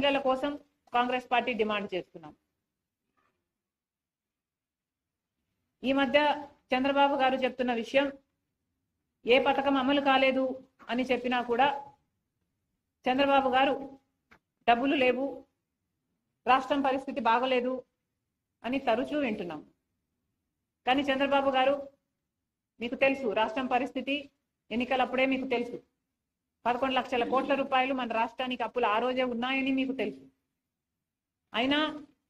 మహిళల కోసం Congress party demand చేస్తున్నాం. ఈ మధ్య చంద్రబాబు గారు చెప్తున్న విషయం, ఏ పథకం అమలు కాలేదు అని చెప్పినా కూడా చంద్రబాబు గారు డబ్బులు లేవు, రాష్ట్రం పరిస్థితి బాగలేదు అని తరచూ వింటున్నాం. కానీ చంద్రబాబు గారు, మీకు తెలుసు రాష్ట్రం పరిస్థితి, ఎన్నికలప్పుడే మీకు తెలుసు 11 లక్షల కోట్ల రూపాయలు మన రాష్ట్రానికి అప్పులు ఆ రోజే ఉన్నాయని మీకు తెలుసు. అయినా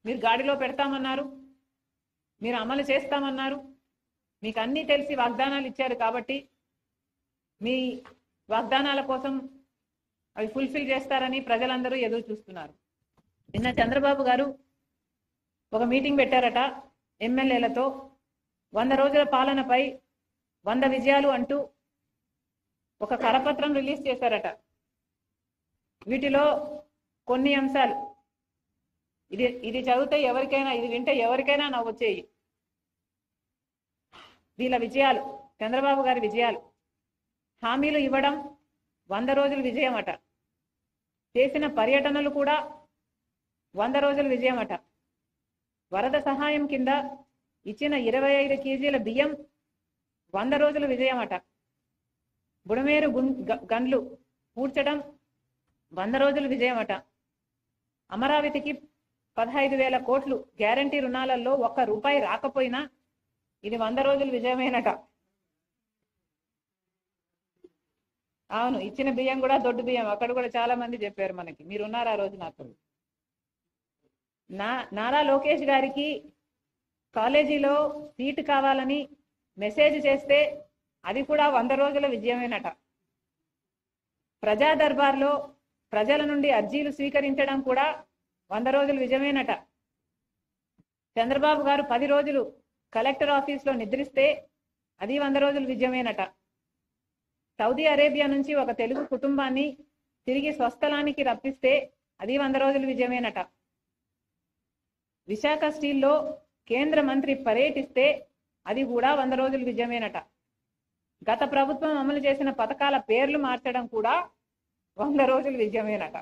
మీరు గాడిలో పెడతామన్నారు, మీరు అమలు చేస్తామన్నారు, మీకు అన్నీ తెలిసి వాగ్దానాలు ఇచ్చారు. కాబట్టి మీ వాగ్దానాల కోసం అవి ఫుల్ఫిల్ చేస్తారని ప్రజలందరూ ఎదురు చూస్తున్నారు. నిన్న చంద్రబాబు గారు ఒక మీటింగ్ పెట్టారట ఎమ్మెల్యేలతో. 100 రోజుల పాలనపై 100 విజయాలు అంటూ ఒక కరపత్రం రిలీజ్ చేశారట. వీటిలో కొన్ని అంశాలు, ఇది చదివితే ఎవరికైనా, ఇది వింటే ఎవరికైనా నవ్వొచ్చేయి. వీళ్ళ విజయాలు, చంద్రబాబు గారి విజయాలు: హామీలు ఇవ్వడం 100 రోజుల విజయం అట. చేసిన పర్యటనలు కూడా 100 రోజుల విజయం అట. వరద సహాయం కింద ఇచ్చిన 25 కేజీల బియ్యం 100 రోజుల విజయం అట. బుడమేరు గన్లు పూడ్చడం 100 రోజుల విజయం అట. అమరావతికి 15,000 కోట్లు గ్యారంటీ రుణాలలో ₹1 రాకపోయినా ఇది 100 రోజుల విజయమేనట. అవును, ఇచ్చిన బియ్యం కూడా దొడ్డు బియ్యం. అక్కడ కూడా చాలా మంది చెప్పారు మనకి, మీరున్నారు ఆ రోజు నాకు. నారా లోకేష్ గారికి కాలేజీలో సీటు కావాలని మెసేజ్ చేస్తే అది కూడా 100 రోజుల విజయమేనట. ప్రజా దర్బార్లో ప్రజల నుండి అర్జీలు స్వీకరించడం కూడా 100 రోజుల విజయమేనట. చంద్రబాబు గారు 10 రోజులు కలెక్టర్ ఆఫీస్లో నిద్రిస్తే అది 100 రోజుల విజయమేనట. సౌదీ అరేబియా నుంచి ఒక తెలుగు కుటుంబాన్ని తిరిగి స్వస్థలానికి రప్పిస్తే అది 100 రోజుల విజయమేనట. విశాఖ స్టీల్లో కేంద్ర మంత్రి పర్యటిస్తే అది కూడా 100 రోజుల విజయమేనట. గత ప్రభుత్వం అమలు చేసిన పథకాల పేర్లు మార్చడం కూడా 100 రోజుల విజయమేనట.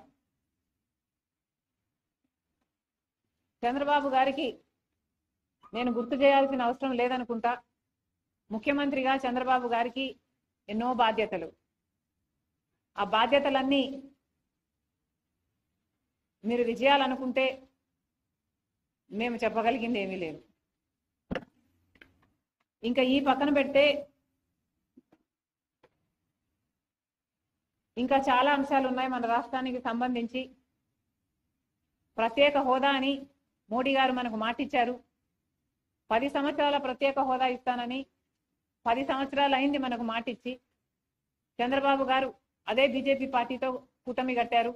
చంద్రబాబు గారికి నేను గుర్తు చేయాల్సిన అవసరం లేదనుకుంటా. ముఖ్యమంత్రిగా చంద్రబాబు గారికి ఎన్నో బాధ్యతలు. ఆ బాధ్యతలన్నీ మీరు విజయాలనుకుంటే మేము చెప్పగలిగింది ఏమీ లేదు. ఇంకా ఈ పక్కన పెడితే ఇంకా చాలా అంశాలు ఉన్నాయి మన రాష్ట్రానికి సంబంధించి. ప్రత్యేక హోదా అని మోడీ గారు మనకు మాటిచ్చారు. 10 సంవత్సరాల ప్రత్యేక హోదా ఇస్తానని 10 సంవత్సరాలు అయింది మనకు మాటిచ్చి. చంద్రబాబు గారు అదే బీజేపీ పార్టీతో కూటమి కట్టారు.